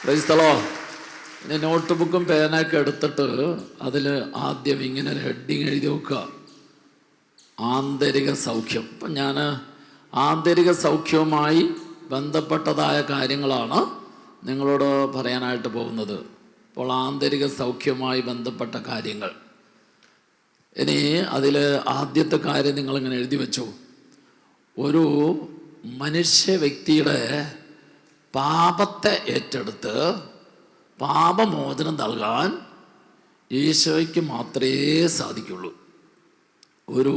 Price the Lord. ഇനി not ബുക്കും പേനയൊക്കെ എടുത്തിട്ട് അതിൽ ആദ്യം ഇങ്ങനെ ഒരു ഹെഡിങ് എഴുതി വെക്കുക, ആന്തരിക സൗഖ്യം. അപ്പം ഞാൻ ആന്തരിക സൗഖ്യവുമായി ബന്ധപ്പെട്ടതായ കാര്യങ്ങളാണ് നിങ്ങളോട് പറയാനായിട്ട് പോകുന്നത്. അപ്പോൾ ആന്തരിക സൗഖ്യവുമായി ബന്ധപ്പെട്ട കാര്യങ്ങൾ. ഇനി അതിൽ ആദ്യത്തെ കാര്യം നിങ്ങളിങ്ങനെ എഴുതി വെച്ചു, ഒരു മനുഷ്യ വ്യക്തിയുടെ പാപത്തെ ഏറ്റെടുത്ത് പാപമോചനം നൽകാൻ ഈശോയ്ക്ക് മാത്രമേ സാധിക്കുള്ളൂ. ഒരു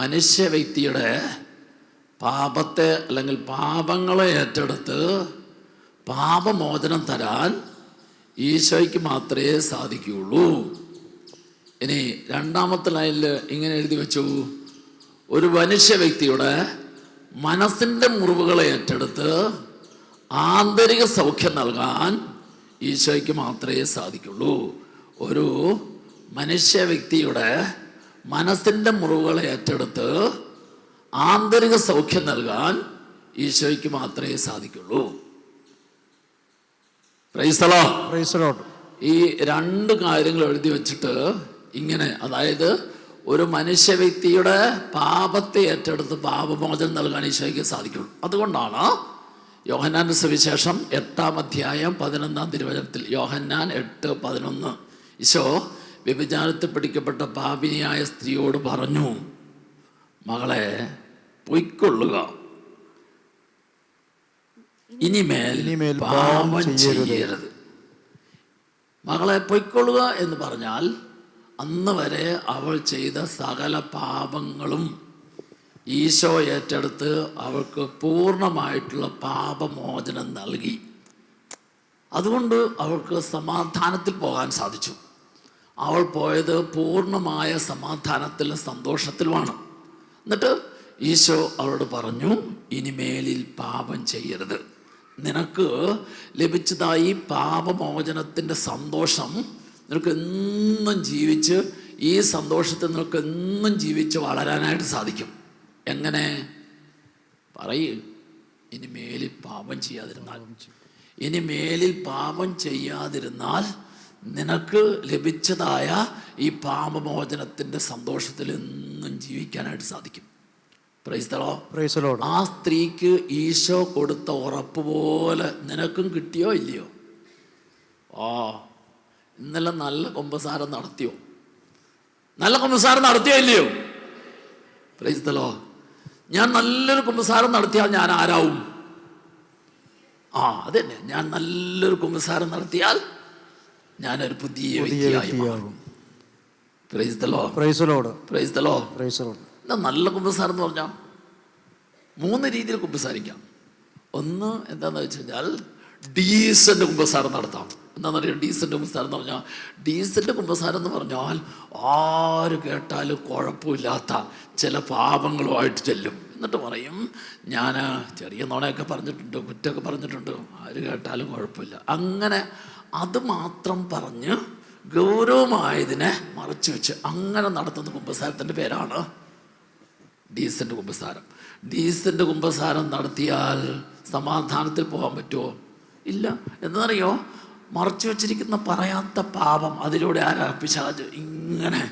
മനുഷ്യ വ്യക്തിയുടെ പാപത്തെ അല്ലെങ്കിൽ പാപങ്ങളെ ഏറ്റെടുത്ത് പാപമോചനം തരാൻ ഈശോയ്ക്ക് മാത്രമേ സാധിക്കുകയുള്ളൂ. ഇനി രണ്ടാമത്തെ ലൈനിൽ ഇങ്ങനെ എഴുതി വെച്ചു, ഒരു മനുഷ്യ വ്യക്തിയുടെ മനസ്സിൻ്റെ മുറിവുകളെ ഏറ്റെടുത്ത് ആന്തരിക സൗഖ്യം നൽകാൻ ഈശോയ്ക്ക് മാത്രമേ സാധിക്കുള്ളൂ. ഒരു മനുഷ്യ വ്യക്തിയുടെ മനസ്സിൻ്റെ മുറിവുകളെ ഏറ്റെടുത്ത് ആന്തരിക സൗഖ്യം നൽകാൻ ഈശോയ്ക്ക് മാത്രമേ സാധിക്കുള്ളൂ. Price the Lord. Price the Lord. ഈ രണ്ട് കാര്യങ്ങൾ എഴുതി വെച്ചിട്ട് ഇങ്ങനെ, അതായത് ഒരു മനുഷ്യ വ്യക്തിയുടെ പാപത്തെ ഏറ്റെടുത്ത് പാപമോചനം നൽകാൻ ഈശോയ്ക്ക് സാധിക്കുള്ളൂ. അതുകൊണ്ടാണ് യോഹന്നാന്റെ സുവിശേഷം 8-ാം അധ്യായം 11-ാം തിരുവചനത്തിൽ, യോഹന്നാൻ 8:11, ഈശോ വ്യഭിചാരത്തിൽ പിടിക്കപ്പെട്ട പാപിനിയായ സ്ത്രീയോട് പറഞ്ഞു, മകളെ പൊയ്ക്കൊള്ളുക, ഇനിമേൽ പാപം ചെയ്യരുത്. മകളെ പൊയ്ക്കൊള്ളുക എന്ന് പറഞ്ഞാൽ അന്ന് വരെ അവൾ ചെയ്ത സകല പാപങ്ങളും ഈശോ ഏറ്റെടുത്ത് അവൾക്ക് പൂർണ്ണമായിട്ടുള്ള പാപമോചനം നൽകി. അതുകൊണ്ട് അവൾക്ക് സമാധാനത്തിൽ പോകാൻ സാധിച്ചു. അവൾ പോയത് പൂർണ്ണമായ സമാധാനത്തിലും സന്തോഷത്തിലുമാണ്. എന്നിട്ട് ഈശോ അവളോട് പറഞ്ഞു, ഇനിമേലിൽ പാപം ചെയ്യരുത്. നിനക്ക് ലഭിച്ചതായി പാപമോചനത്തിൻ്റെ സന്തോഷം നിനക്ക് എന്നും ജീവിച്ച്, ഈ സന്തോഷത്തിൽ നിനക്ക് എന്നും ജീവിച്ച് വളരാനായിട്ട് സാധിക്കും. എങ്ങനെ പറയൂ? ഇനി മേലിൽ പാപം ചെയ്യാതിരുന്നാൽ, ഇനി മേലിൽ പാപം ചെയ്യാതിരുന്നാൽ നിനക്ക് ലഭിച്ചതായ ഈ പാപമോചനത്തിൻ്റെ സന്തോഷത്തിൽ എന്നും ജീവിക്കാനായിട്ട് സാധിക്കും. Price the Lord. Price the Lord. ആ സ്ത്രീക്ക് ഈശോ കൊടുത്ത ഉറപ്പ് പോലെ നിനക്കും കിട്ടിയോ ഇല്ലയോ? ഇന്നലെ നല്ല കുമ്പസാരം നടത്തിയോ? നല്ല കുമ്പസാരം നടത്തിയോ ഇല്ലയോ? Price the Lord. ഞാൻ നല്ലൊരു കുമ്പസാരം നടത്തിയാൽ ഞാൻ ആരാവും? അതന്നെ, ഞാൻ നല്ലൊരു കുമ്പസാരം നടത്തിയാൽ ഞാനൊരു പുതിയ വ്യക്തിയായി മാറും. Price the Lord. Price the Lord. Price the Lord. Price the Lord. എന്താ നല്ല കുമ്പസാരം എന്ന് പറഞ്ഞാൽ 3 രീതിയിൽ കുമ്പസാരിക്കാം. ഒന്ന് എന്താണെന്ന് വെച്ച് കഴിഞ്ഞാൽ ഡീസൻ്റ് കുമ്പസാരം നടത്താം. എന്താണെന്ന് അറിയാം ഡീസൻ്റ് കുമ്പസാരം എന്ന് പറഞ്ഞാൽ? ഡീസൻ്റ് കുമ്പസാരം എന്ന് പറഞ്ഞാൽ ആര് കേട്ടാലും കുഴപ്പമില്ലാത്ത ചില പാപങ്ങളുമായിട്ട് ചെല്ലും. എന്നിട്ട് പറയും, ഞാൻ ചെറിയ നുണയൊക്കെ പറഞ്ഞിട്ടുണ്ട്, കുറ്റമൊക്കെ പറഞ്ഞിട്ടുണ്ട്, ആര് കേട്ടാലും കുഴപ്പമില്ല. അങ്ങനെ അത് മാത്രം പറഞ്ഞ് ഗൗരവമായതിനെ മറച്ചു വെച്ച് അങ്ങനെ നടത്തുന്ന കുമ്പസാരത്തിൻ്റെ പേരാണ് ഡീസൻ്റ് കുമ്പസാരം. ഡീസൻ്റ് കുമ്പസാരം നടത്തിയാൽ സമാധാനത്തിൽ പോകാൻ പറ്റുമോ? ഇല്ല. എന്നറിയോ? മറച്ചു വച്ചിരിക്കുന്ന പറയാത്ത പാപം, അതിലൂടെ പിശാച് ഇങ്ങനെ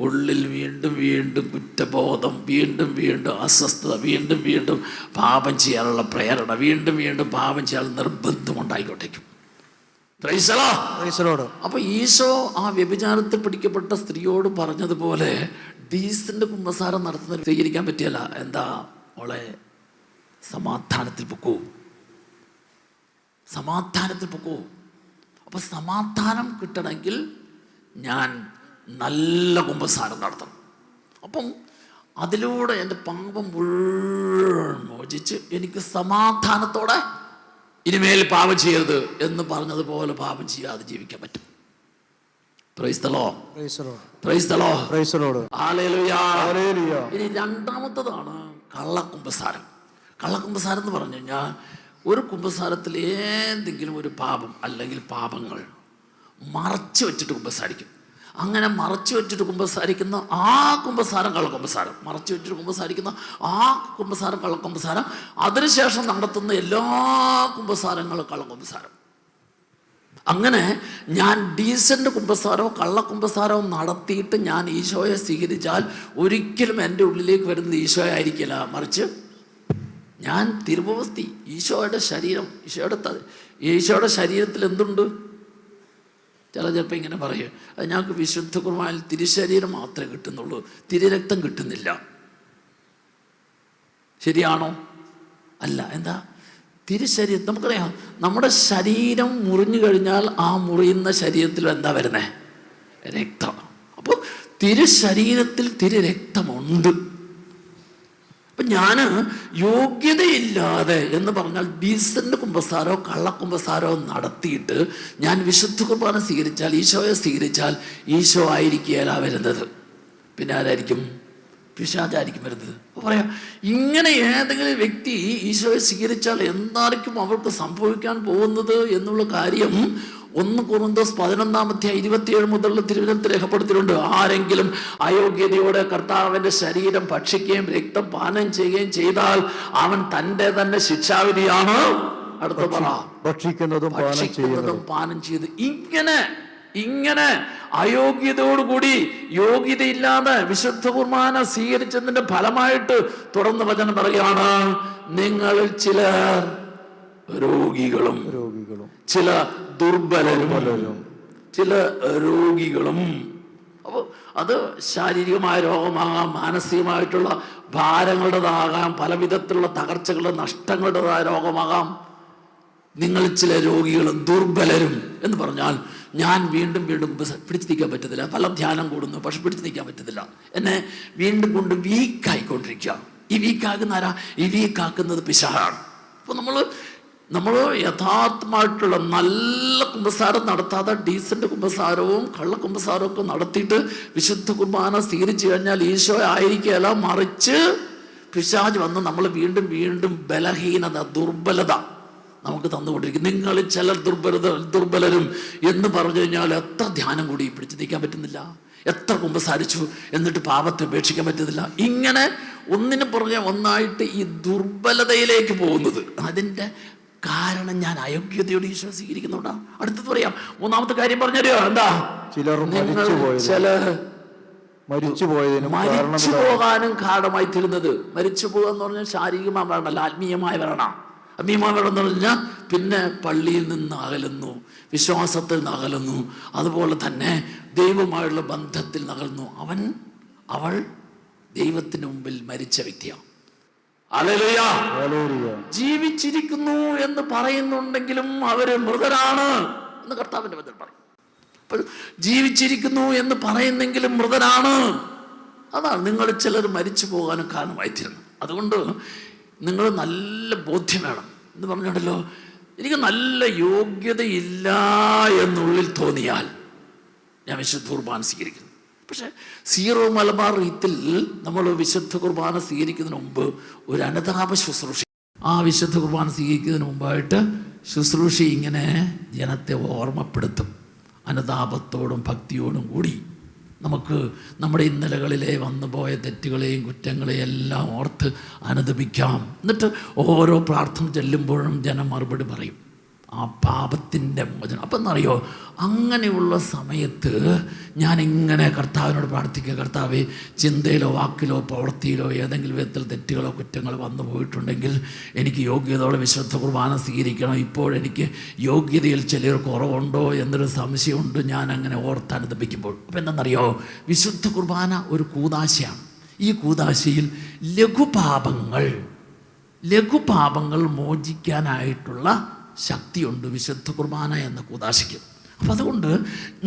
ഉള്ളിൽ വീണ്ടും വീണ്ടും കുറ്റബോധം, വീണ്ടും വീണ്ടും അസ്വസ്ഥത, വീണ്ടും വീണ്ടും പാപം ചെയ്യാനുള്ള പ്രേരണ, വീണ്ടും വീണ്ടും പാപം ചെയ്യാനുള്ള നിർബന്ധം ഉണ്ടായിക്കൊണ്ടേക്കും. Price the Lord. അപ്പൊ ഈശോ ആ വ്യഭിചാരത്തിൽ പിടിക്കപ്പെട്ട സ്ത്രീയോട് പറഞ്ഞതുപോലെ ഡീസൻ്റ് കുമ്പസാരം നടത്തുന്ന സ്വീകരിക്കാൻ പറ്റിയല്ല. എന്താ മോളെ, സമാധാനത്തിൽ പൊക്കൂ, സമാധാനത്തിൽ പൊക്കൂ. അപ്പൊ സമാധാനം കിട്ടണമെങ്കിൽ ഞാൻ നല്ല കുമ്പസാരം നടത്തണം. അപ്പം അതിലൂടെ എൻ്റെ പാപം മുഴുവൻ മോചിച്ച് എനിക്ക് സമാധാനത്തോടെ ഇനിമേൽ പാപം ചെയ്യരുത് എന്ന് പറഞ്ഞതുപോലെ പാപം ചെയ്യാതെ ജീവിക്കാൻ പറ്റും. Price the Lord. Price the Lord. Price the Lord. Hallelujah. Hallelujah. ഇനി രണ്ടാമത്തതാണ് കള്ളക്കുമ്പസാരം. കള്ളക്കുമ്പസാരം എന്ന് പറഞ്ഞു കഴിഞ്ഞാൽ ഒരു കുമ്പസാരത്തിൽ ഏതെങ്കിലും ഒരു പാപം അല്ലെങ്കിൽ പാപങ്ങൾ മറച്ചു വെച്ചിട്ട് കുമ്പസാരിക്കും. അങ്ങനെ മറച്ചു വെച്ചിട്ട് കുമ്പസാരിക്കുന്ന ആ കുമ്പസാരം കള്ളക്കുമ്പസാരം, മറച്ചു വെച്ചിട്ട് കുമ്പസാരിക്കുന്ന ആ കുമ്പസാരം കള്ളക്കുമ്പസാരം, അതിനുശേഷം നടത്തുന്ന എല്ലാ കുമ്പസാരങ്ങളും കള്ളക്കുമ്പസാരം. അങ്ങനെ ഞാൻ ഡീസൻ്റ് കുമ്പസാരോ കള്ളക്കുമ്പസാരോ നടത്തിയിട്ട് ഞാൻ ഈശോയെ സ്വീകരിച്ചാൽ ഒരിക്കലും എൻ്റെ ഉള്ളിലേക്ക് വരുന്നത് ഈശോ ആയിരിക്കില്ല, മറിച്ച് ഞാൻ തിരുവവസ്ഥി, ഈശോയുടെ ശരീരം, ഈശോയുടെ ശരീരത്തിൽ എന്തുണ്ട്? ചിലപ്പോൾ ഇങ്ങനെ പറയും, അത് ഞങ്ങൾക്ക് വിശുദ്ധ കുർബാനയിൽ തിരുശരീരം മാത്രമേ കിട്ടുന്നുള്ളൂ, തിരുരക്തം കിട്ടുന്നില്ല. ശരിയാണോ? അല്ല. എന്താ തിരുശരീരം? നമുക്കറിയാം, നമ്മുടെ ശരീരം മുറിഞ്ഞു കഴിഞ്ഞാൽ ആ മുറിയുന്ന ശരീരത്തിൽ എന്താ വരുന്നത്? രക്തം. അപ്പോൾ തിരുശരീരത്തിൽ തിരുരക്തമുണ്ട്. അപ്പം ഞാൻ യോഗ്യതയില്ലാതെ എന്ന് പറഞ്ഞാൽ ഡീസൻ്റ് കുമ്പസാരോ കള്ളക്കുമ്പസാരോ നടത്തിയിട്ട് ഞാൻ വിശുദ്ധ കുർബാന സ്വീകരിച്ചാൽ, ഈശോയെ സ്വീകരിച്ചാൽ ഈശോ ആയിരിക്കുകയല്ല വരുന്നത്. പിന്നെ ആരായിരിക്കും? പിശാചായിരിക്കും വരുന്നത്. അപ്പോൾ പറയാം, ഇങ്ങനെ ഏതെങ്കിലും വ്യക്തി ഈശോയെ സ്വീകരിച്ചാൽ എന്തായിരിക്കും അവർക്ക് സംഭവിക്കാൻ പോകുന്നത് എന്നുള്ള കാര്യം 1 കൊരിന്ത്യർ 11:27 മുതലുള്ള തിരുവചനത്തിൽ രേഖപ്പെടുത്തിയിട്ടുണ്ട്. ആരെങ്കിലും അയോഗ്യതയോടെ കർത്താവിൻ്റെ ശരീരം ഭക്ഷിക്കുകയും രക്തം പാനം ചെയ്യുകയും ചെയ്താൽ അവൻ തൻ്റെ തന്നെ ശിക്ഷാവിധിയാണ് അടുത്ത പറ ഭക്ഷിക്കുന്നതും പാനം ചെയ്ത്. ഇങ്ങനെ അയോഗ്യതയോടുകൂടി യോഗ്യതയില്ലാതെ വിശുദ്ധ കുർബാന സ്വീകരിച്ചതിന്റെ ഫലമായിട്ട് തുടർന്ന് വചനം പറയാണ്, നിങ്ങളിൽ ചിലർ രോഗികളും ചില ദുർബലരും ചില രോഗികളും. അപ്പോൾ അത് ശാരീരികമായ രോഗമാകാം, മാനസികമായിട്ടുള്ള ഭാരങ്ങളുടേതാകാം, പല വിധത്തിലുള്ള തകർച്ചകളുടെ നഷ്ടങ്ങളുടേതായ രോഗമാകാം. നിങ്ങൾ ചില രോഗികളും ദുർബലരും എന്ന് പറഞ്ഞാൽ ഞാൻ വീണ്ടും പിടിച്ചു നിൽക്കാൻ പറ്റത്തില്ല. പല ധ്യാനം കൂടുന്നു, പക്ഷെ പിടിച്ചു നിൽക്കാൻ പറ്റത്തില്ല. എന്നെ വീണ്ടും കൊണ്ട് വീക്കായിക്കൊണ്ടിരിക്കുക. ഈ വീക്കാക്കുന്ന ആരാ? ഈ വീക്കാക്കുന്നത് പിശാചാണ്. അപ്പോൾ നമ്മൾ യഥാർത്ഥമായിട്ടുള്ള നല്ല കുമ്പസാരം നടത്താതെ ഡീസൻ്റ് കുമ്പസാരവും കള്ളക്കുമ്പസാരവും ഒക്കെ നടത്തിയിട്ട് വിശുദ്ധ കുർബാന സ്വീകരിച്ചു കഴിഞ്ഞാൽ ഈശോ ആയിരിക്കുകയല്ല, മറിച്ച് പിശാച് വന്ന് നമ്മൾ വീണ്ടും ബലഹീനത, ദുർബലത നമുക്ക് തന്നുകൊണ്ടിരിക്കും. നിങ്ങൾ ചിലർ ദുർബലരും എന്ന് പറഞ്ഞു കഴിഞ്ഞാൽ എത്ര ധ്യാനം കൂടി പിടിച്ചു നിൽക്കാൻ പറ്റുന്നില്ല, എത്ര കുമ്പസാരിച്ചു എന്നിട്ട് പാപത്തെ ഉപേക്ഷിക്കാൻ പറ്റുന്നില്ല. ഇങ്ങനെ ഒന്നിനു പുറകെ ഒന്നായിട്ട് ഈ ദുർബലതയിലേക്ക് പോകുന്നത്, അതിൻ്റെ കാരണം ഞാൻ അയോഗ്യതയോട് ഈശോ സ്വീകരിക്കുന്നുണ്ടാ. അടുത്തത് പറയാം. 3-ാമത്തെ കാര്യം പറഞ്ഞോ. എന്താ? മരിച്ചു പോകാനും കാരണമായി തീരുന്നത്. മരിച്ചു പോകുക എന്ന് പറഞ്ഞാൽ ശാരീരികമായ മരണമല്ല, ആത്മീയമായ മരണം. ആത്മീയമായ മരണം എന്ന് പറഞ്ഞാൽ പിന്നെ പള്ളിയിൽ നിന്ന് അകലുന്നു, വിശ്വാസത്തിൽ നിന്ന് അകലുന്നു, അതുപോലെ തന്നെ ദൈവമായുള്ള ബന്ധത്തിൽ നിന്ന് അകലുന്നു. അവൾ ദൈവത്തിന് മുമ്പിൽ മരിച്ച വ്യക്തിയാണ്. ഹല്ലേലൂയ. ജീവിച്ചിരിക്കുന്നു എന്ന് പറയുന്നുണ്ടെങ്കിലും അവര് മൃതരാണ് എന്ന് കർത്താവിന്റെ വചനം പറയും. അപ്പോൾ ജീവിച്ചിരിക്കുന്നു എന്ന് പറയുന്നെങ്കിലും മൃതരാണ്. അതാണ് നിങ്ങൾ ചിലർ മരിച്ചു പോകാനും കാരണമായിത്തീരുന്നു. അതുകൊണ്ട് നിങ്ങൾ നല്ല ബോധ്യം വേണം. എന്ന് പറഞ്ഞിട്ടുണ്ടല്ലോ, എനിക്ക് നല്ല യോഗ്യതയില്ല എന്നുള്ളിൽ തോന്നിയാൽ ഞാൻ വിശുദ്ധ കുർബാന സ്വീകരിക്കുന്നു. പക്ഷെ സീറോ മലബാർ റീത്തിൽ നമ്മൾ വിശുദ്ധ കുർബാന സ്വീകരിക്കുന്നതിന് മുമ്പ് ഒരു അനുതാപ ശുശ്രൂഷ, ആ വിശുദ്ധ കുർബാന സ്വീകരിക്കുന്നതിന് മുമ്പായിട്ട് ശുശ്രൂഷ ഇങ്ങനെ ജനത്തെ ഓർമ്മപ്പെടുത്തും. അനുതാപത്തോടും ഭക്തിയോടും കൂടി നമുക്ക് നമ്മുടെ ഇന്നലകളിലെ വന്നുപോയ തെറ്റുകളെയും കുറ്റങ്ങളെയും എല്ലാം ഓർത്ത് അനുദപിക്കാം. എന്നിട്ട് ഓരോ പ്രാർത്ഥന ചെല്ലുമ്പോഴും ജനം മറുപടി പറയും, ആ പാപത്തിൻ്റെ മോചനം. അപ്പം എന്നറിയോ, അങ്ങനെയുള്ള സമയത്ത് ഞാൻ ഇങ്ങനെ കർത്താവിനോട് പ്രാർത്ഥിക്കുക, കർത്താവേ, ചിന്തയിലോ വാക്കിലോ പ്രവൃത്തിയിലോ ഏതെങ്കിലും വിധത്തിൽ തെറ്റുകളോ കുറ്റങ്ങളോ വന്നു പോയിട്ടുണ്ടെങ്കിൽ എനിക്ക് യോഗ്യതയോടെ വിശുദ്ധ കുർബാന സ്വീകരിക്കണം. ഇപ്പോഴെനിക്ക് യോഗ്യതയിൽ ചില കുറവുണ്ടോ എന്നൊരു സംശയമുണ്ട്. ഞാൻ അങ്ങനെ ഓർത്ത് അനുദപിക്കുമ്പോൾ അപ്പം എന്താണെന്നറിയോ, വിശുദ്ധ കുർബാന ഒരു കൂദാശയാണ്. ഈ കൂദാശയിൽ ലഘുപാപങ്ങൾ മോചിക്കാനായിട്ടുള്ള ശക്തിയുണ്ട് വിശുദ്ധ കുർബാന എന്ന കൂദാശയ്ക്ക്. അപ്പം അതുകൊണ്ട്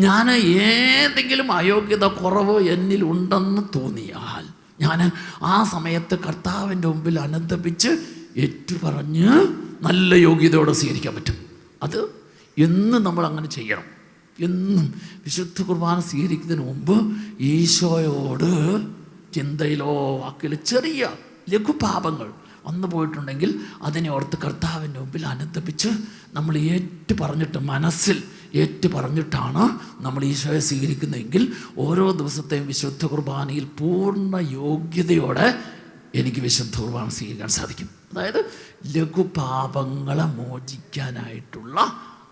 ഞാൻ ഏതെങ്കിലും അയോഗ്യത കുറവ് എന്നിൽ ഉണ്ടെന്ന് തോന്നിയാൽ ഞാൻ ആ സമയത്ത് കർത്താവിൻ്റെ മുമ്പിൽ അനുദപിച്ച് ഏറ്റുപറഞ്ഞ് നല്ല യോഗ്യതയോടെ സ്വീകരിക്കാൻ പറ്റും. അത് എന്നും നമ്മൾ അങ്ങനെ ചെയ്യണം. എന്നും വിശുദ്ധ കുർബാന സ്വീകരിക്കുന്നതിന് മുമ്പ് ഈശോയോട് ചിന്തയിലോ വാക്കിലോ ചെറിയ ലഘുപാപങ്ങൾ വന്നു പോയിട്ടുണ്ടെങ്കിൽ അതിനെ ഓർത്ത് കർത്താവിൻ്റെ മുമ്പിൽ അനുദപിച്ച് നമ്മൾ പറഞ്ഞിട്ട് മനസ്സിൽ പറഞ്ഞിട്ടാണ് നമ്മൾ ഈശോയെ സ്വീകരിക്കുന്നതെങ്കിൽ ഓരോ ദിവസത്തെയും വിശുദ്ധ കുർബാനയിൽ പൂർണ്ണ യോഗ്യതയോടെ എനിക്ക് വിശുദ്ധ കുർബാന സ്വീകരിക്കാൻ സാധിക്കും. അതായത് ലഘുപാപങ്ങളെ മോചിക്കാനായിട്ടുള്ള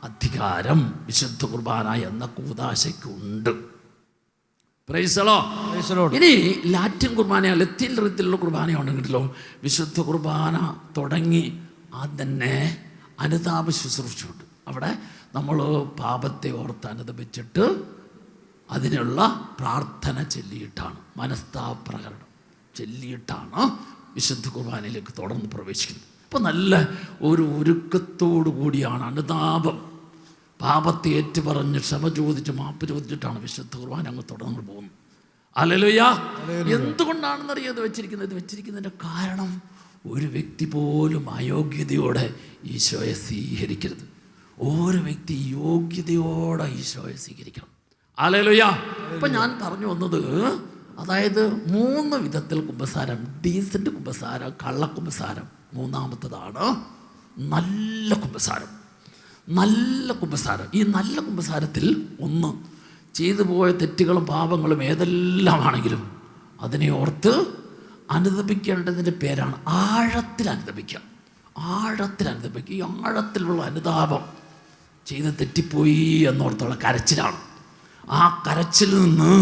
അധികാരം വിശുദ്ധ കുർബാന എന്ന കൂദാശയ്ക്കുണ്ട്. Praise the Lord. ഇനി ലാറ്റിൻ കുർബാന, ലത്തീൻ രീതിയിലുള്ള കുർബാനയാണെങ്കിലോ വിശുദ്ധ കുർബാന തുടങ്ങി തന്നെ അനുതാപ ശുശ്രൂഷയുണ്ട്. അവിടെ നമ്മൾ പാപത്തെ ഓർത്ത് അനുദപിച്ചിട്ട് അതിനുള്ള പ്രാർത്ഥന ചൊല്ലിയിട്ടാണ്, മനസ്താപപ്രകരണം ചൊല്ലിയിട്ടാണ് വിശുദ്ധ കുർബാനയിലേക്ക് തുടർന്ന് പ്രവേശിക്കുന്നത്. അപ്പോൾ നല്ല ഒരു ഒരുക്കത്തോടു കൂടിയാണ് അനുതാപം, പാപത്തെ ഏറ്റുപറഞ്ഞ് ക്ഷമ ചോദിച്ച് മാപ്പ് ചോദിച്ചിട്ടാണ് വിശുദ്ധ കുർബാന അങ്ങ് തുടർന്ന് പോകുന്നത്. ഹല്ലേലൂയ. എന്തുകൊണ്ടാണെന്നറിയാം ഇത് വെച്ചിരിക്കുന്നതിൻ്റെ കാരണം, ഒരു വ്യക്തി പോലും അയോഗ്യതയോടെ ഈശോയെ സ്വീകരിക്കരുത്. ഓരോ വ്യക്തി യോഗ്യതയോടെ ഈശോയെ സ്വീകരിക്കണം. ഹല്ലേലൂയ. ഇപ്പം ഞാൻ പറഞ്ഞു വന്നത്, അതായത് 3 വിധത്തിൽ കുമ്പസാരം: ഡീസൻ്റ് കുമ്പസാരം, കള്ള കുമ്പസാരം, മൂന്നാമത്തതാണ് നല്ല കുമ്പസാരം. നല്ല കുമ്പസാരം. ഈ നല്ല കുമ്പസാരത്തിൽ ഒന്ന്, ചെയ്തു പോയ തെറ്റുകളും പാപങ്ങളും ഏതെല്ലാമാണെങ്കിലും അതിനെ ഓർത്ത് അനുദപിക്കേണ്ടതിൻ്റെ പേരാണ് ആഴത്തിൽ അനുദപിക്കുക. ആഴത്തിൽ അനുദപിക്കുക. ഈ ആഴത്തിലുള്ള അനുതാപം, ചെയ്ത് തെറ്റിപ്പോയി എന്നോർത്തുള്ള കരച്ചിലാണ്. ആ കരച്ചിൽ നിന്ന്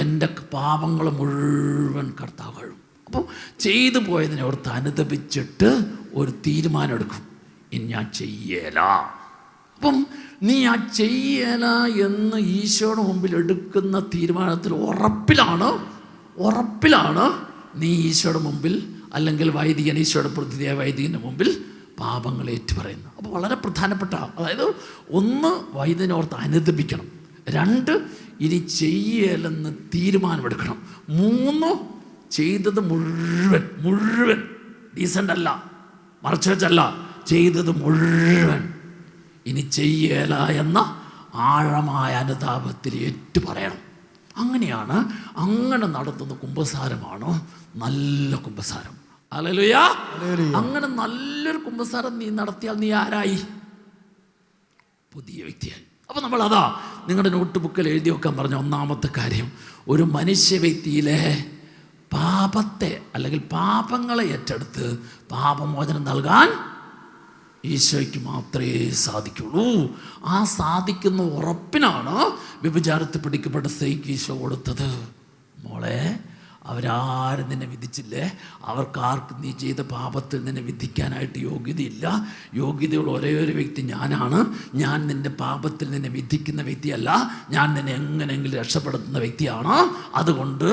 എൻ്റെ പാപങ്ങൾ മുഴുവൻ കർത്താവ് കഴുകും. അപ്പോൾ ചെയ്തു പോയതിനെ ഓർത്ത് അനുദപിച്ചിട്ട് ഒരു തീരുമാനം എടുക്കും, ഇനി ഞാൻ ചെയ്യേല. അപ്പം നീ ആ ചെയ്യേല എന്ന് ഈശോയുടെ മുമ്പിൽ എടുക്കുന്ന തീരുമാനത്തിൽ ഉറപ്പിലാണ് നീ ഈശോയുടെ മുമ്പിൽ, അല്ലെങ്കിൽ വൈദികൻ, ഈശോയുടെ പ്രതിനിധിയായ വൈദികൻ്റെ മുമ്പിൽ പാപങ്ങൾ ഏറ്റുപറയുന്നു. അപ്പോൾ വളരെ പ്രധാനപ്പെട്ട, അതായത് 1 വൈദികനോർത്ത് അനുദപിക്കണം, 2 ഇനി ചെയ്യലെന്ന് തീരുമാനമെടുക്കണം, 3 ചെയ്തത് മുഴുവൻ ഡീസൻ്റ് അല്ല, മറച്ചു വെച്ചല്ല, ചെയ്തത് മുഴുവൻ ഇനി ചെയ്യല എന്ന ആഴമായ അനുതാപത്തിൽ ഏറ്റുപറയണം. അങ്ങനെ നടത്തുന്ന കുമ്പസാരമാണ് നല്ല കുമ്പസാരം. ഹല്ലേലൂയ. അങ്ങനെ നല്ലൊരു കുമ്പസാരം നീ നടത്തിയാൽ നീ ആരായി? പുതിയ വ്യക്തിയായി. അപ്പോൾ നമ്മൾ നിങ്ങളുടെ നോട്ട് ബുക്കിൽ എഴുതി വെക്കാൻ പറഞ്ഞ ഒന്നാമത്തെ കാര്യം, ഒരു മനുഷ്യ വ്യക്തിയിലെ പാപത്തെ അല്ലെങ്കിൽ പാപങ്ങളെ ഏറ്റെടുത്ത് പാപമോചനം നൽകാൻ ഈശോയ്ക്ക് മാത്രമേ സാധിക്കുള്ളൂ. ആ സാധിക്കുന്ന ഉറപ്പിനാണ് വ്യഭിചാരത്തിൽ പിടിക്കപ്പെട്ട സ്ത്രീക്ക് ഈശോ കൊടുത്തത്. മോളെ, അവരാരും നിന്നെ വിധിച്ചില്ലേ, അവർക്കാർക്കും നീ ചെയ്ത പാപത്തിൽ നിന്നെ വിധിക്കാനായിട്ട് യോഗ്യതയില്ല. യോഗ്യതയുള്ള ഒരേ ഒരു വ്യക്തി ഞാനാണ്. ഞാൻ നിൻ്റെ പാപത്തിൽ നിന്നെ വിധിക്കുന്ന വ്യക്തിയല്ല, ഞാൻ നിന്നെ എങ്ങനെയെങ്കിലും രക്ഷപ്പെടുത്തുന്ന വ്യക്തിയാണ്. അതുകൊണ്ട്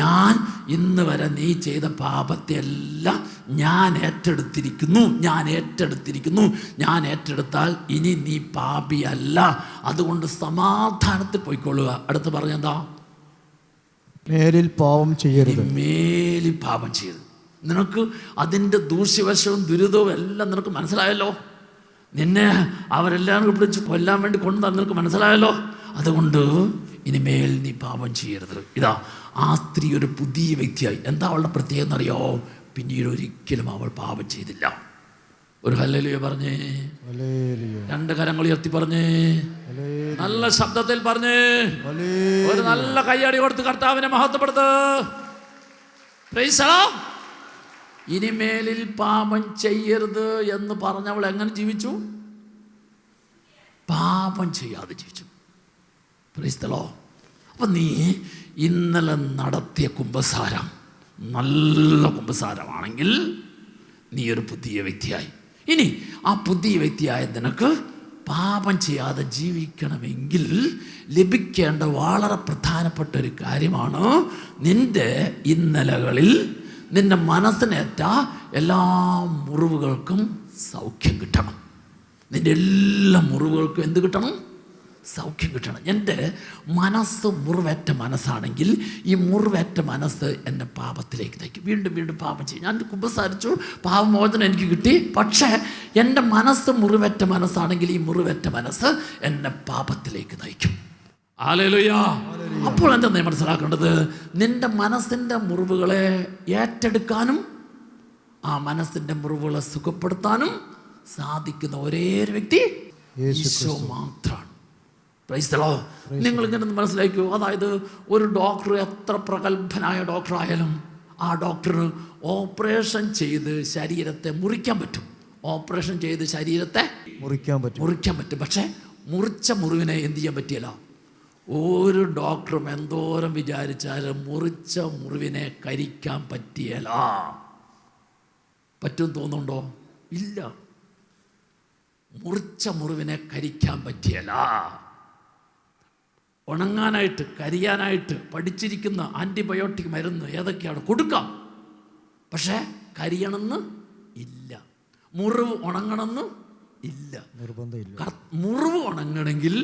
ഞാൻ ഇന്ന് വരെ നീ ചെയ്ത പാപത്തെ എല്ലാം ഞാൻ ഏറ്റെടുത്തിരിക്കുന്നു. ഞാൻ ഏറ്റെടുത്താൽ ഇനി നീ പാപിയല്ല. അതുകൊണ്ട് സമാധാനത്തിൽ പോയിക്കൊള്ളുക. അടുത്ത് പറഞ്ഞെന്താ? മേലിൽ പാപം ചെയ്യരുത്. മേലിൽ പാപം ചെയ്യരുത്. നിനക്ക് അതിൻ്റെ ദൂഷ്യവശവും ദുരിതവും എല്ലാം നിനക്ക് മനസ്സിലായല്ലോ. നിന്നെ അവരെല്ലാം പിടിച്ച് കൊല്ലാൻ വേണ്ടി കൊണ്ടുവന്നാൽ നിനക്ക് മനസ്സിലായല്ലോ. അതുകൊണ്ട് ഇനിമേൽ നീ പാപം ചെയ്യരുത്. ആ സ്ത്രീ ഒരു പുതിയ വ്യക്തിയായി. എന്താ അവളുടെ പ്രത്യേകത എന്നറിയോ? പിന്നീട് ഒരിക്കലും അവൾ പാപം ചെയ്തില്ല. ഒരു ഹല്ലേലൂയ പറഞ്ഞേ. 2 കരങ്ങൾ ഉയർത്തി പറഞ്ഞേ. നല്ല ശബ്ദത്തിൽ പറഞ്ഞേ. ഒരു നല്ല കയ്യടി കൊടുത്ത് കർത്താവിനെ മഹത്വപ്പെടുത്ത്. Praise the Lord. ഇനിമേലിൽ പാപം ചെയ്യരുത് എന്ന് പറഞ്ഞവൾ എങ്ങനെ ജീവിച്ചു? പാപം ചെയ്യാതെ ജീവിച്ചു. Praise the Lord. അപ്പം നീ ഇന്നലെ നടത്തിയ കുമ്പസാരം നല്ല കുമ്പസാരമാണെങ്കിൽ നീ ഒരു പുതിയ വ്യക്തിയായി. ഇനി ആ പുതിയ വ്യക്തിയായ നിനക്ക് പാപം ചെയ്യാതെ ജീവിക്കണമെങ്കിൽ ലഭിക്കേണ്ട വളരെ പ്രധാനപ്പെട്ട ഒരു കാര്യമാണ്, നിൻ്റെ ഇന്നലകളിൽ നിൻ്റെ മനസ്സിനേറ്റ എല്ലാ മുറിവുകൾക്കും സൗഖ്യം കിട്ടണം. നിൻ്റെ എല്ലാ മുറിവുകൾക്കും എന്ത് കിട്ടണം? സൗഖ്യം കിട്ടണം. എൻ്റെ മനസ്സ് മുറിവേറ്റ മനസ്സാണെങ്കിൽ ഈ മുറിവേറ്റ മനസ്സ് എന്നെ പാപത്തിലേക്ക് നയിക്കും. വീണ്ടും പാപം ചെയ്യും. ഞാൻ കുമ്പസാരിച്ചു, പാപമോചനം എനിക്ക് കിട്ടി. പക്ഷേ എൻ്റെ മനസ്സ് മുറിവേറ്റ മനസ്സാണെങ്കിൽ ഈ മുറിവേറ്റ മനസ്സ് എന്നെ പാപത്തിലേക്ക് നയിക്കും. ഹല്ലേലൂയ. അപ്പോൾ എന്താ നീ മനസ്സിലാക്കേണ്ടത്? നിൻ്റെ മനസ്സിൻ്റെ മുറിവുകളെ ഏറ്റെടുക്കാനും ആ മനസ്സിൻ്റെ മുറിവുകളെ സുഖപ്പെടുത്താനും സാധിക്കുന്ന ഒരേ ഒരു വ്യക്തി യേശു മാത്രമാണ്. Price the Lord. നിങ്ങളിങ്ങനെ മനസ്സിലാക്കൂ. അതായത് ഒരു ഡോക്ടർ എത്ര പ്രഗത്ഭനായ ഡോക്ടറായാലും ആ ഡോക്ടറിന് ഓപ്പറേഷൻ ചെയ്ത് ശരീരത്തെ മുറിക്കാൻ പറ്റും. ഓപ്പറേഷൻ ചെയ്ത് ശരീരത്തെ മുറിക്കാൻ പറ്റും. പക്ഷേ മുറിച്ച മുറിവിനെ എന്ത് ചെയ്യാൻ പറ്റിയല്ല. ഒരു ഡോക്ടറും എന്തോരം വിചാരിച്ചാലും മുറിച്ച മുറിവിനെ കരിക്കാൻ പറ്റിയല്ല. പറ്റും തോന്നുന്നുണ്ടോ? ഇല്ല. മുറിച്ച മുറിവിനെ കരിക്കാൻ പറ്റിയല്ല. ഉണങ്ങാനായിട്ട് കരിയാനായിട്ട് പഠിച്ചിരിക്കുന്ന ആൻറ്റിബയോട്ടിക് മരുന്ന് ഏതൊക്കെയാണ് കൊടുക്കാം. പക്ഷേ കരിയണമെന്ന് ഇല്ല. മുറിവ് ഉണങ്ങണമെന്ന് ഇല്ല. നിർബന്ധമില്ല. മുറിവ് ഉണങ്ങണമെങ്കിൽ,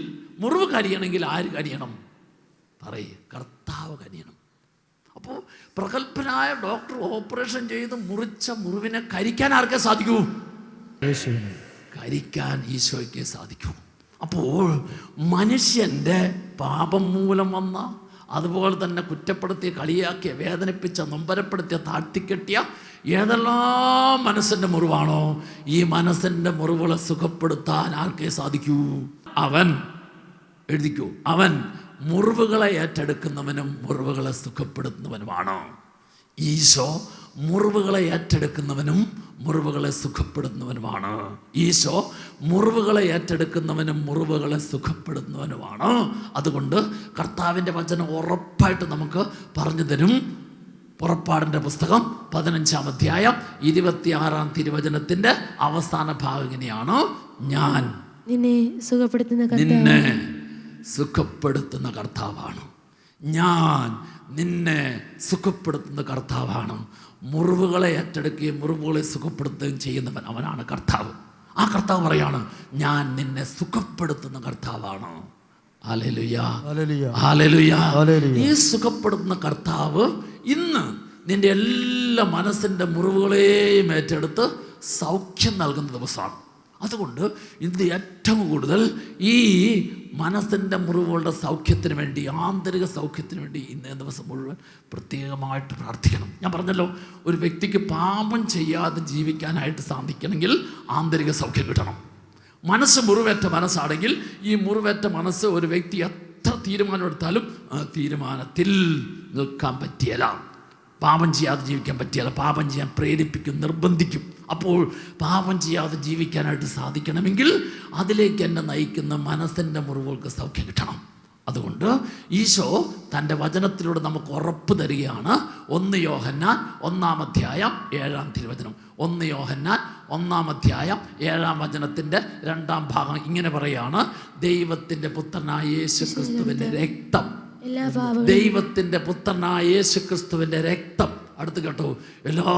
മുറിവ് കരിയണമെങ്കിൽ ആര് കരിയണം? പറയ്, കർത്താവ് കരിയണം. അപ്പോൾ പ്രഗത്ഭനായ ഡോക്ടർ ഓപ്പറേഷൻ ചെയ്ത് മുറിച്ച മുറിവിനെ കരിക്കാൻ ആർക്കേ സാധിക്കൂ? കരിക്കാൻ ഈശോയ്ക്ക് സാധിക്കൂ. അപ്പോൾ മനുഷ്യൻ്റെ പാപം മൂലം വന്ന, അതുപോലെ തന്നെ കുറ്റപ്പെടുത്തിയ, കളിയാക്കിയ, വേദനിപ്പിച്ച, നൊമ്പരപ്പെടുത്തിയ, താഴ്ത്തിക്കെട്ടിയ ഏതെല്ലാം മനസ്സിൻ്റെ മുറിവാണോ, ഈ മനസ്സിൻ്റെ മുറിവുകളെ സുഖപ്പെടുത്താൻ ആർക്കേ സാധിക്കൂ? അവൻ, എഴുതിക്കൂ, അവൻ മുറിവുകളെ ഏറ്റെടുക്കുന്നവനും മുറിവുകളെ സുഖപ്പെടുത്തുന്നവനുമാണ്. ഈശോ മുറിവുകളെ ഏറ്റെടുക്കുന്നവനും മുറിവുകളെ സുഖപ്പെടുത്തുന്നവനുമാണ്. ഈശോ മുറിവുകളെ ഏറ്റെടുക്കുന്നവനും മുറിവുകളെ സുഖപ്പെടുത്തുന്നവനുമാണ്. അതുകൊണ്ട് കർത്താവിൻ്റെ വചനം ഉറപ്പായിട്ട് നമുക്ക് പറഞ്ഞു തരും. പുറപ്പാടിൻ്റെ പുസ്തകം 15-ാം അധ്യായം 26-ാം തിരുവചനത്തിൻ്റെ അവസാന ഭാഗം ഇങ്ങനെയാണ്: ഞാൻ നിന്നെ സുഖപ്പെടുത്തുന്ന കർത്താവാണ്. ഞാൻ നിന്നെ സുഖപ്പെടുത്തുന്ന കർത്താവാണ്. മുറിവുകളെ ഏറ്റെടുക്കുകയും മുറിവുകളെ സുഖപ്പെടുത്തുകയും ചെയ്യുന്നവൻ അവനാണ് കർത്താവ്. ആ കർത്താവ് പറയാണ്, ഞാൻ നിന്നെ സുഖപ്പെടുത്തുന്ന കർത്താവാണ്. Hallelujah, hallelujah. ഈ സുഖപ്പെടുത്തുന്ന കർത്താവ് ഇന്ന് നിന്റെ എല്ലാ മനസ്സിൻ്റെ മുറിവുകളെയും ഏറ്റെടുത്ത് സൗഖ്യം നൽകുന്ന ദിവസമാണ്. അതുകൊണ്ട് ഇന്ന് ഏറ്റവും കൂടുതൽ ഈ മനസ്സിൻ്റെ മുറിവുകളുടെ സൗഖ്യത്തിന് വേണ്ടി, ആന്തരിക സൗഖ്യത്തിന് വേണ്ടി ഇന്നേ ദിവസം മുഴുവൻ പ്രത്യേകമായിട്ട് പ്രാർത്ഥിക്കണം. ഞാൻ പറഞ്ഞല്ലോ, ഒരു വ്യക്തിക്ക് പാപം ചെയ്യാതെ ജീവിക്കാനായിട്ട് സാധിക്കണമെങ്കിൽ ആന്തരിക സൗഖ്യം കിട്ടണം. മനസ്സ് മുറിവേറ്റ മനസ്സാണെങ്കിൽ ഈ മുറിവേറ്റ മനസ്സ് ഒരു വ്യക്തി എത്ര തീരുമാനമെടുത്താലും ആ തീരുമാനത്തിൽ നിൽക്കാൻ പറ്റിയല്ല. പാപം ചെയ്യാതെ ജീവിക്കാൻ പറ്റിയല്ല. പാപം ചെയ്യാൻ പ്രേരിപ്പിക്കും, നിർബന്ധിക്കും. അപ്പോൾ പാപം ചെയ്യാതെ ജീവിക്കാനായിട്ട് സാധിക്കണമെങ്കിൽ അതിലേക്ക് എന്നെ നയിക്കുന്ന മനസ്സിൻ്റെ മുറിവുകൾക്ക് സൗഖ്യം കിട്ടണം. അതുകൊണ്ട് ഈശോ തൻ്റെ വചനത്തിലൂടെ നമുക്ക് ഉറപ്പ് തരികയാണ്. 1 യോഹന്നാൻ 1-ാം അധ്യായം 7-ാം തിരുവചനം. 1 യോഹന്നാൻ 1-ാം അധ്യായം 7-ാം വചനത്തിൻ്റെ 2-ാം ഭാഗം ഇങ്ങനെ പറയാണ്: ദൈവത്തിൻ്റെ പുത്രനായ യേശു ക്രിസ്തുവിൻ്റെ രക്തം, ദൈവത്തിൻ്റെ പുത്രനായ യേശു ക്രിസ്തുവിൻ്റെ രക്തം, അടുത്ത് കേട്ടോ, എല്ലാ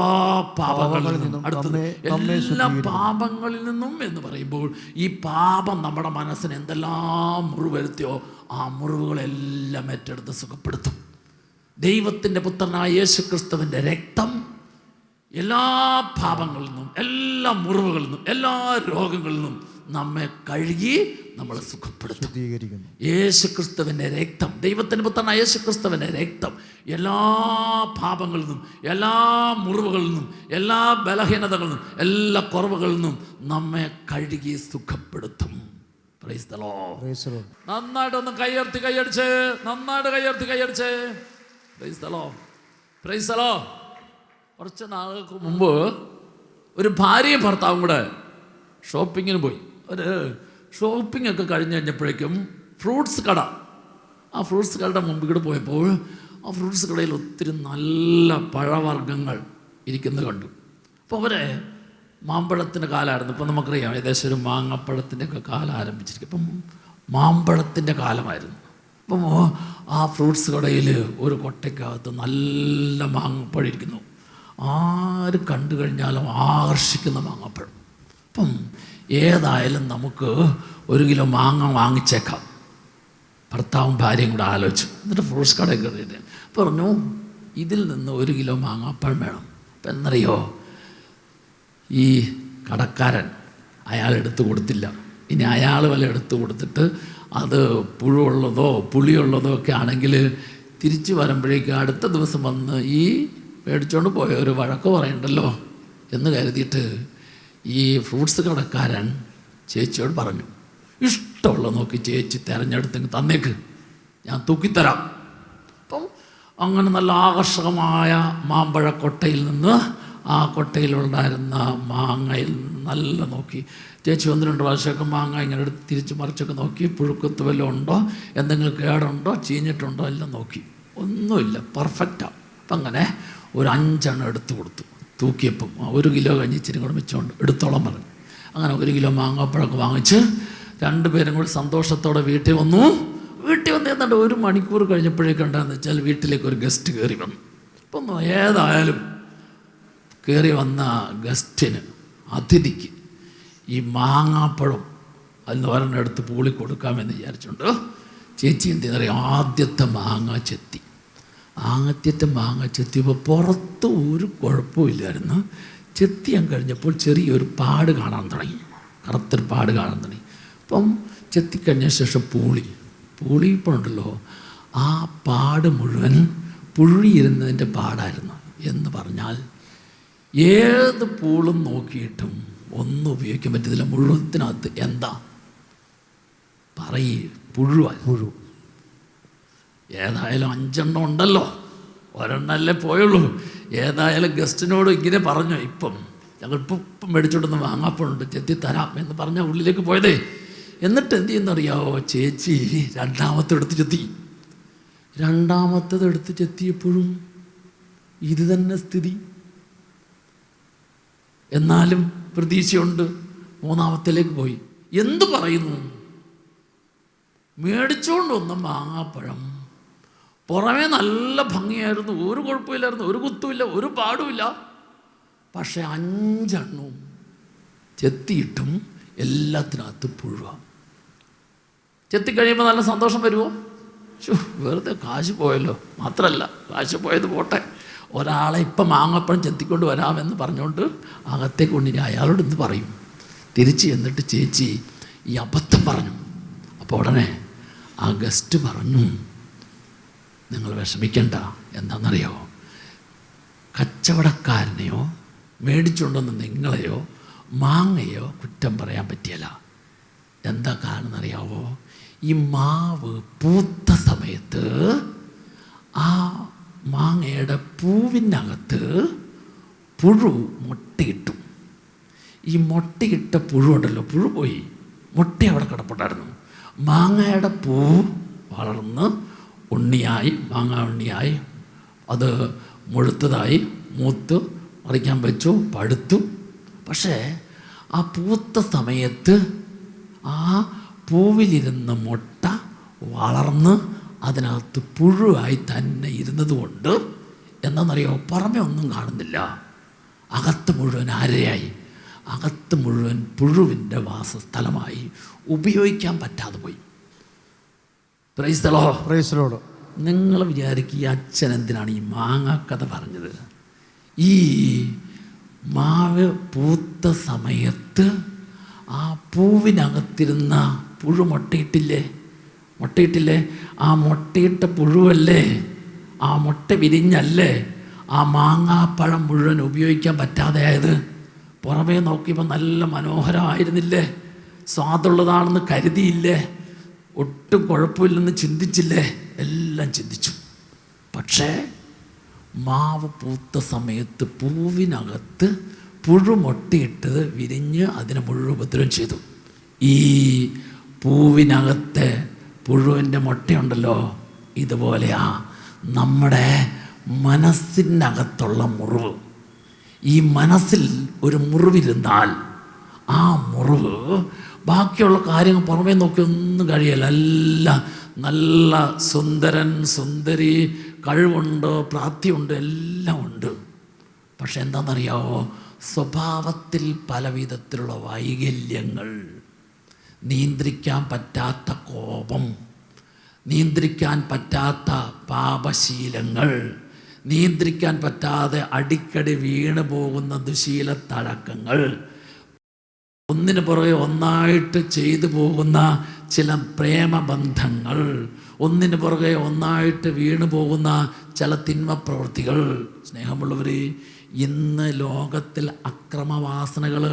പാപങ്ങളിൽ നിന്നും, അടുത്തത് എല്ലാ പാപങ്ങളിൽ നിന്നും എന്ന് പറയുമ്പോൾ ഈ പാപം നമ്മുടെ മനസ്സിന് എന്തെല്ലാം മുറിവ് വരുത്തിയോ ആ മുറിവുകളെല്ലാം ഏറ്റെടുത്ത് സുഖപ്പെടുത്തും. ദൈവത്തിൻ്റെ പുത്രനായ യേശു ക്രിസ്തുവിൻ്റെ രക്തം എല്ലാ പാപങ്ങളിൽ നിന്നും, എല്ലാ മുറിവുകളിൽ നിന്നും, എല്ലാ രോഗങ്ങളിൽ നിന്നും നമ്മെ കഴുകി നമ്മളെ സുഖപ്പെടുത്തും. യേശു ക്രിസ്തുവിൻ്റെ രക്തം, ദൈവത്തിൻ്റെ പുത്രനായ യേശു ക്രിസ്തുവിൻ്റെ രക്തം എല്ലാ പാപങ്ങളിൽ നിന്നും, എല്ലാ മുറിവുകളിൽ നിന്നും, എല്ലാ ബലഹീനതകളിൽ നിന്നും, എല്ലാ കുറവുകളിൽ നിന്നും നമ്മെ കഴുകി സുഖപ്പെടുത്തും. Price the Lord. നന്നായിട്ടൊന്ന് കൈയടിച്ച് നന്നായിട്ട് കൈയടിച്ച് price the Lord, price the Lord. കുറച്ച് നാളുകൾക്ക് മുമ്പ് ഒരു ഭാര്യയും ഭർത്താവും കൂടെ ഷോപ്പിങ്ങിന് പോയി. ഒരു ഷോപ്പിംഗ് ഒക്കെ കഴിഞ്ഞ് കഴിഞ്ഞപ്പോഴേക്കും ഫ്രൂട്ട്സ് കട, ആ ഫ്രൂട്ട്സ് കടയുടെ മുമ്പിൽ കൂടെ പോയപ്പോൾ ആ ഫ്രൂട്ട്സ് കടയിൽ ഒത്തിരി നല്ല പഴവർഗ്ഗങ്ങൾ ഇരിക്കുന്നത് കണ്ടു. അപ്പോൾ അവരെ മാമ്പഴത്തിൻ്റെ കാലമായിരുന്നു. ഇപ്പം നമുക്കറിയാം ഏകദേശം ഒരു മാങ്ങപ്പഴത്തിൻ്റെ ഒക്കെ കാലം ആരംഭിച്ചിരിക്കും. ഇപ്പം മാമ്പഴത്തിൻ്റെ കാലമായിരുന്നു. അപ്പം ആ ഫ്രൂട്ട്സ് കടയിൽ ഒരു കൊട്ടയ്ക്കകത്ത് നല്ല മാങ്ങപ്പഴം ഇരിക്കുന്നു. ആര് കണ്ടു കഴിഞ്ഞാലും ആകർഷിക്കുന്ന മാങ്ങപ്പഴം. അപ്പം ഏതായാലും നമുക്ക് 1 കിലോ മാങ്ങ വാങ്ങിച്ചേക്കാം. ഭർത്താവും ഭാര്യയും കൂടെ ആലോചിച്ചു. എന്നിട്ട് ഫ്രൂട്ട്സ് കടയിൽ കയറിയിട്ട് പറഞ്ഞു, ഇതിൽ നിന്ന് 1 കിലോ മാങ്ങാപ്പഴം വേണം. അപ്പം എന്നറിയോ, ഈ കടക്കാരൻ അയാൾ എടുത്തു കൊടുത്തില്ല. ഇനി അയാൾ വല്ല എടുത്തു കൊടുത്തിട്ട് അത് പുഴുള്ളതോ പുളിയുള്ളതോ ഒക്കെ ആണെങ്കിൽ തിരിച്ചു വരുമ്പോഴേക്കും അടുത്ത ദിവസം വന്ന് ഈ മേടിച്ചുകൊണ്ട് പോയ ഒരു വഴക്ക് പറയണ്ടല്ലോ എന്ന് കരുതിയിട്ട് ഈ ഫ്രൂട്ട്സ് കടക്കാരൻ ചേച്ചിയോട് പറഞ്ഞു, ഇഷ്ടമുള്ള നോക്കി ചേച്ചി തിരഞ്ഞെടുത്തെങ്കിൽ തന്നേക്ക്, ഞാൻ തൂക്കിത്തരാം. അപ്പം അങ്ങനെ നല്ല ആകർഷകമായ മാമ്പഴക്കൊട്ടയിൽ നിന്ന് ആ കൊട്ടയിലുണ്ടായിരുന്ന മാങ്ങയിൽ നല്ല നോക്കി. ചേച്ചി 1-2 പ്രാവശ്യമൊക്കെ മാങ്ങ ഇങ്ങനെ എടുത്ത് തിരിച്ച് മറിച്ചൊക്കെ നോക്കി. പുഴുക്കുത്ത് വല്ലതും ഉണ്ടോ, എന്തെങ്കിലും കേടുണ്ടോ, ചീഞ്ഞിട്ടുണ്ടോ എല്ലാം നോക്കി. ഒന്നുമില്ല, പെർഫെക്റ്റാണ്. അപ്പം അങ്ങനെ ഒരു 5 എണ്ണം എടുത്തു കൊടുത്തു. തൂക്കിയപ്പം 1 കിലോ കഴിഞ്ഞ് ഇച്ചിരി കൂടെ വെച്ചുകൊണ്ട് എടുത്തോളം പറഞ്ഞു. അങ്ങനെ 1 കിലോ മാങ്ങാപ്പഴമൊക്കെ വാങ്ങിച്ച് 2 പേരും കൂടി സന്തോഷത്തോടെ വീട്ടിൽ വന്നു. വീട്ടിൽ വന്ന് എന്നിട്ട് 1 മണിക്കൂർ കഴിഞ്ഞപ്പോഴേക്കും എന്താണെന്ന് വെച്ചാൽ വീട്ടിലേക്ക് ഒരു ഗസ്റ്റ് കയറി വന്നു. ഇപ്പം ഏതായാലും കയറി വന്ന ഗസ്റ്റിന്, അതിഥിക്ക് ഈ മാങ്ങാപ്പഴം അതിന് ഒരെണ്ണം എടുത്ത് പൂളി കൊടുക്കാമെന്ന് വിചാരിച്ചുകൊണ്ട് ചേച്ചി എന്ത് ചെയ്യുന്നറിയാം, ആദ്യത്തെ മാങ്ങ ചെത്തിയപ്പോൾ പുറത്ത് ഒരു കുഴപ്പമില്ലായിരുന്നു. ചെത്തിയാൻ കഴിഞ്ഞപ്പോൾ ചെറിയൊരു പാട് കാണാൻ തുടങ്ങി, കറുത്തൊരു പാട് കാണാൻ തുടങ്ങി. അപ്പം ചെത്തിക്കഴിഞ്ഞ ശേഷം പൂളി ഇപ്പോൾ ഉണ്ടല്ലോ, ആ പാട് മുഴുവൻ പുഴിയിരുന്നതിൻ്റെ പാടായിരുന്നു. എന്ന് പറഞ്ഞാൽ ഏത് പൂളും നോക്കിയിട്ടും ഒന്നും ഉപയോഗിക്കാൻ പറ്റത്തില്ല. മുഴുവത്തിനകത്ത് എന്താ പുഴു. ഏതായാലും 5 എണ്ണം ഉണ്ടല്ലോ, ഒരെണ്ണല്ലേ പോയുള്ളൂ. ഏതായാലും ഗസ്റ്റിനോട് ഇങ്ങനെ പറഞ്ഞു, ഇപ്പം ഞങ്ങളിപ്പം മേടിച്ചോണ്ടൊന്ന് മാങ്ങാപ്പഴുണ്ട്, ചെത്തി തരാം എന്ന് പറഞ്ഞാൽ ഉള്ളിലേക്ക് പോയതേ. എന്നിട്ട് എന്ത് ചെയ്യുന്നറിയാവോ, ചേച്ചി രണ്ടാമത്തത് എടുത്ത് ചെത്തിയപ്പോഴും ഇത് തന്നെ സ്ഥിതി. എന്നാലും പ്രതീക്ഷയുണ്ട്. 3ാമത്തിലേക്ക് പോയി. എന്തു പറയുന്നു, മേടിച്ചുകൊണ്ട് വന്ന മാങ്ങാപ്പഴം പുറമേ നല്ല ഭംഗിയായിരുന്നു, ഒരു കുഴപ്പമില്ലായിരുന്നു, ഒരു കുത്തുമില്ല, ഒരു പാടുമില്ല. പക്ഷെ 5 എണ്ണവും ചെത്തിയിട്ടും എല്ലാത്തിനകത്ത് പുഴുവാണ്. ചെത്തിക്കഴിയുമ്പോൾ നല്ല സന്തോഷം വരുമോ? വെറുതെ കാശ് പോയല്ലോ. മാത്രമല്ല, കാശ് പോയത് പോട്ടെ, ഒരാളെ ഇപ്പം മാങ്ങപ്പഴം ചെത്തിക്കൊണ്ട് വരാമെന്ന് പറഞ്ഞുകൊണ്ട് അകത്തേക്ക് കൊണ്ടിനി അയാളോട് എന്ത് പറയും? തിരിച്ച് എന്നിട്ട് ചേച്ചി ഈ അബദ്ധം പറഞ്ഞു. അപ്പോൾ ഉടനെ ആ ഗസ്റ്റ് പറഞ്ഞു, നിങ്ങൾ വിഷമിക്കണ്ട, എന്താണെന്നറിയോ, കച്ചവടക്കാരനെയോ മേടിച്ചുകൊണ്ടുവന്ന് നിങ്ങളെയോ മാങ്ങയോ കുറ്റം പറയാൻ പറ്റിയല്ല. എന്താ കാരണം എന്നറിയാവോ, ഈ മാവ് പൂത്ത സമയത്ത് ആ മാങ്ങയുടെ പൂവിനകത്ത് പുഴു മുട്ടയിട്ടു. ഈ മുട്ടയിട്ട പുഴു ഉണ്ടല്ലോ, പുഴു പോയി, മുട്ട അവിടെ കിടപ്പുണ്ടായിരുന്നു. മാങ്ങയുടെ പൂ വളർന്ന് മാങ്ങ ഉണ്ണിയായി, അത് മുഴുത്തതായി, മൂത്ത് പറിക്കാൻ വെച്ചു, പഴുത്തു. പക്ഷേ ആ പൂത്ത സമയത്ത് ആ പൂവിലിരുന്ന മുട്ട വളർന്ന് അതിനകത്ത് പുഴുവായി തന്നെ ഇരുന്നത് കൊണ്ട് എന്താണെന്നറിയോ, പുറമെ ഒന്നും കാണുന്നില്ല, അകത്ത് മുഴുവൻ ആരയായി, അകത്ത് മുഴുവൻ പുഴുവിൻ്റെ വാസസ്ഥലമായി, ഉപയോഗിക്കാൻ പറ്റാതെ പോയി. Price the Lord. നിങ്ങൾ വിചാരിക്കുക, ഈ അച്ഛൻ എന്തിനാണ് ഈ മാങ്ങാക്കഥ പറഞ്ഞത്? ഈ മാവ് പൂത്ത സമയത്ത് ആ പൂവിനകത്തിരുന്ന പുഴു മുട്ടയിട്ടില്ലേ? ആ മുട്ടയിട്ട പുഴുവല്ലേ, ആ മുട്ട വിരിഞ്ഞല്ലേ ആ മാങ്ങാപ്പഴം മുഴുവൻ ഉപയോഗിക്കാൻ പറ്റാതെ ആയത്? പുറമേ നോക്കിയപ്പോൾ നല്ല മനോഹരമായിരുന്നില്ലേ, സ്വാദുള്ളതാണെന്ന് കരുതിയില്ലേ, ഒട്ടും കുഴപ്പമില്ലെന്ന് ചിന്തിച്ചില്ലേ? എല്ലാം ചിന്തിച്ചു. പക്ഷേ മാവ് പൂത്ത സമയത്ത് പൂവിനകത്ത് പുഴു മുട്ടയിട്ടത് വിരിഞ്ഞ് അതിനെ മുഴുവൻ ഉപദ്രവം ചെയ്തു. ഈ പൂവിനകത്തെ പുഴുവിൻ്റെ മുട്ടയുണ്ടല്ലോ, ഇതുപോലെയാ നമ്മുടെ മനസ്സിനകത്തുള്ള മുറിവ്. ഈ മനസ്സിൽ ഒരു മുറിവിരുന്നാൽ ആ മുറിവ് ബാക്കിയുള്ള കാര്യങ്ങൾ പുറമേ നോക്കി ഒന്നും കഴിയില്ല. എല്ലാം നല്ല സുന്ദരൻ സുന്ദരി, കഴിവുണ്ട്, പ്രാപ്തിയുണ്ട്, എല്ലാം ഉണ്ട്. പക്ഷെ എന്താണെന്നറിയാവോ, സ്വഭാവത്തിൽ പലവിധത്തിലുള്ള വൈകല്യങ്ങൾ, നിയന്ത്രിക്കാൻ പറ്റാത്ത കോപം, നിയന്ത്രിക്കാൻ പറ്റാത്ത പാപശീലങ്ങൾ, നിയന്ത്രിക്കാൻ പറ്റാതെ അടിക്കടി വീണു പോകുന്ന ദുശീല തഴക്കങ്ങൾ, ഒന്നിനു പുറകെ ഒന്നായിട്ട് ചെയ്തു പോകുന്ന ചില പ്രേമബന്ധങ്ങൾ, ഒന്നിനു പുറകെ ഒന്നായിട്ട് വീണു പോകുന്ന ചില തിന്മ പ്രവൃത്തികൾ. സ്നേഹമുള്ളവർ, ഇന്ന് ലോകത്തിൽ അക്രമവാസനകൾ,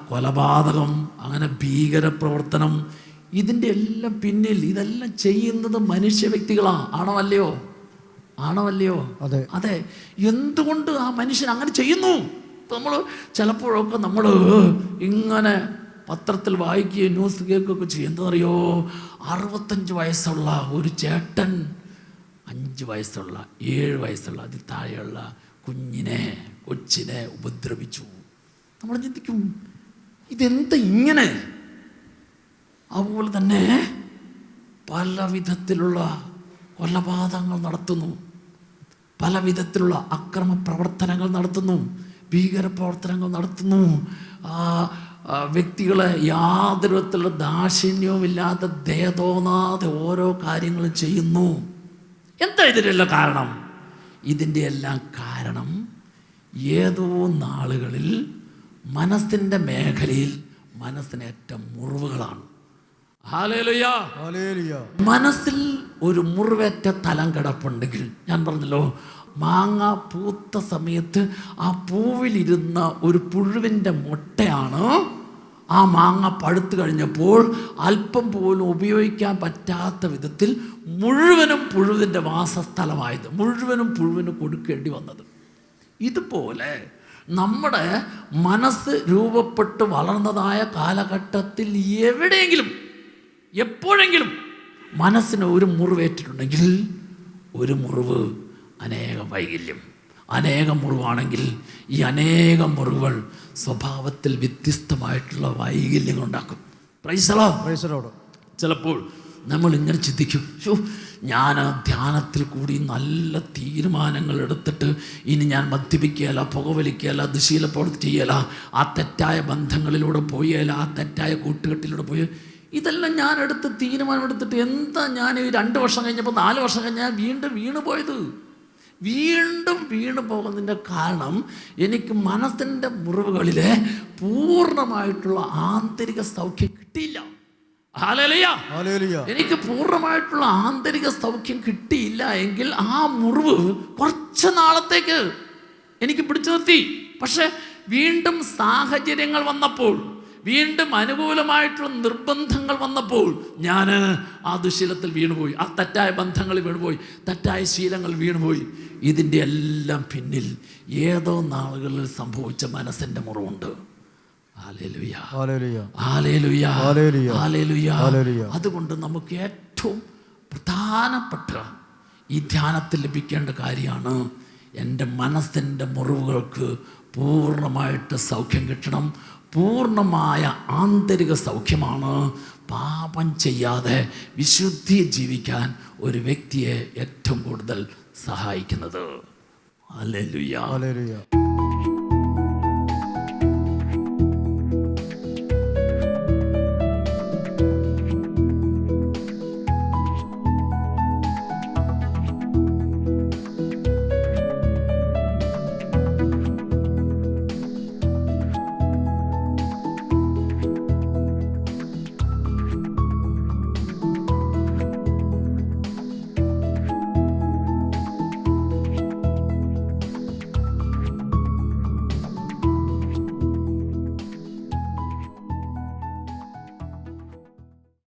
കൊലപാതകം, അങ്ങനെ ഭീകരപ്രവർത്തനം, ഇതിൻ്റെ എല്ലാം പിന്നിൽ ഇതെല്ലാം ചെയ്യുന്നത് മനുഷ്യ വ്യക്തികളാണ്. ആണോ അല്ലയോ? ആണോ അല്ലയോ? അതെ. അതെ. എന്തുകൊണ്ട് ആ മനുഷ്യൻ അങ്ങനെ ചെയ്യുന്നു? നമ്മൾ ചിലപ്പോഴൊക്കെ നമ്മൾ ഇങ്ങനെ പത്രത്തിൽ വായിക്കുകയും ന്യൂസ് കേൾക്കുകയൊക്കെ ചെയ്യും. എന്താ അറിയോ? 65 വയസ്സുള്ള ഒരു ചേട്ടൻ 5 വയസ്സുള്ള 7 വയസ്സുള്ള അതിൽ താഴെയുള്ള കൊച്ചിനെ ഉപദ്രവിച്ചു. നമ്മൾ ചിന്തിക്കും, ഇതെന്താ ഇങ്ങനെ? അതുപോലെ തന്നെ പല വിധത്തിലുള്ള കൊലപാതകങ്ങൾ നടത്തുന്നു, പല വിധത്തിലുള്ള അക്രമ പ്രവർത്തനങ്ങൾ നടത്തുന്നു, ഭീകരപ്രവർത്തനങ്ങൾ നടത്തുന്നു. വ്യക്തികളെ യാതൊരു വിധത്തിലുള്ള ദാക്ഷിണ്യവുമില്ലാതെ ദയ തോന്നാതെ ഓരോ കാര്യങ്ങളും ചെയ്യുന്നു. എന്താ ഇതിനെല്ലാം കാരണം? ഇതിൻ്റെ എല്ലാം കാരണം ഏതോ നാളുകളിൽ മനസ്സിൻ്റെ മേഖലയിൽ മനസ്സിനേറ്റ മുറിവുകളാണ്. ഹല്ലേലൂയ. മനസ്സിൽ ഒരു മുറിവേറ്റ തലം കിടപ്പുണ്ടെങ്കിൽ, ഞാൻ പറഞ്ഞല്ലോ, മാങ്ങ പൂത്ത സമയത്ത് ആ പൂവിലിരുന്ന ഒരു പുഴുവിൻ്റെ മുട്ടയാണ് ആ മാങ്ങ പഴുത്തു കഴിഞ്ഞപ്പോൾ അല്പം പോലും ഉപയോഗിക്കാൻ പറ്റാത്ത വിധത്തിൽ മുഴുവനും പുഴുവിൻ്റെ വാസസ്ഥലമായത്, മുഴുവനും പുഴുവിന് കൊടുക്കേണ്ടി വന്നത്. ഇതുപോലെ നമ്മുടെ മനസ്സ് രൂപപ്പെട്ട് വളർന്നതായ കാലഘട്ടത്തിൽ എവിടെയെങ്കിലും എപ്പോഴെങ്കിലും മനസ്സിന് ഒരു മുറിവേറ്റിട്ടുണ്ടെങ്കിൽ, ഒരു മുറിവ് അനേകം വൈകല്യം, അനേകം മുറിവാണെങ്കിൽ ഈ അനേകം മുറിവുകൾ സ്വഭാവത്തിൽ വ്യത്യസ്തമായിട്ടുള്ള വൈകല്യങ്ങൾ ഉണ്ടാക്കും. Price the Lord. ചിലപ്പോൾ നമ്മൾ ഇങ്ങനെ ചിന്തിക്കും, ഞാൻ ധ്യാനത്തിൽ കൂടി നല്ല തീരുമാനങ്ങൾ എടുത്തിട്ട് ഇനി ഞാൻ മദ്യപിക്കുകയല്ല, പുകവലിക്കുകയല്ല, ദുശീലപ്രവൃത്തി ചെയ്യല, ആ തെറ്റായ ബന്ധങ്ങളിലൂടെ പോയല്ല, ആ തെറ്റായ കൂട്ടുകെട്ടിലൂടെ പോയി, ഇതെല്ലാം ഞാൻ എടുത്ത് തീരുമാനമെടുത്തിട്ട് എന്താ ഞാൻ ഈ 2 വർഷം കഴിഞ്ഞപ്പോൾ 4 വർഷം കഴിഞ്ഞാൽ വീണ്ടും വീണു പോയത്? വീണ്ടും വീണു പോകുന്നതിൻ്റെ കാരണം എനിക്ക് മനസ്സിൻ്റെ മുറിവുകളിലെ പൂർണ്ണമായിട്ടുള്ള ആന്തരിക സൗഖ്യം കിട്ടിയില്ല. ഹല്ലേലൂയ. എനിക്ക് പൂർണ്ണമായിട്ടുള്ള ആന്തരിക സൗഖ്യം കിട്ടിയില്ല എങ്കിൽ ആ മുറിവ് കുറച്ച് നാളത്തേക്ക് എനിക്ക് പിടിച്ചു നിർത്തി. പക്ഷെ വീണ്ടും സാഹചര്യങ്ങൾ വന്നപ്പോൾ, വീണ്ടും അനുകൂലമായിട്ടുള്ള നിർബന്ധങ്ങൾ വന്നപ്പോൾ ഞാൻ ആ ദുശീലത്തിൽ വീണുപോയി, ആ തെറ്റായ ബന്ധങ്ങളിൽ വീണുപോയി, തെറ്റായ ശീലങ്ങൾ വീണുപോയി. ഇതിൻ്റെ എല്ലാം പിന്നിൽ ഏതോ നാളുകളിൽ സംഭവിച്ച മനസ്സിൻ്റെ മുറിവുണ്ട്. ഹല്ലേലൂയ. ഹല്ലേലൂയ. ഹല്ലേലൂയ. അതുകൊണ്ട് നമുക്ക് ഏറ്റവും പ്രധാനപ്പെട്ട ഈ ധ്യാനത്തിൽ ലഭിക്കേണ്ട കാര്യമാണ്, എൻ്റെ മനസ്സിൻ്റെ മുറിവുകൾക്ക് പൂർണ്ണമായിട്ട് സൗഖ്യം കിട്ടണം. പൂർണ്ണമായ ആന്തരിക സൗഖ്യമാണ് പാപം ചെയ്യാതെ വിശുദ്ധി ജീവിക്കാൻ ഒരു വ്യക്തിയെ ഏറ്റവും കൂടുതൽ സഹായിക്കുന്നത്. ഹല്ലേലൂയ.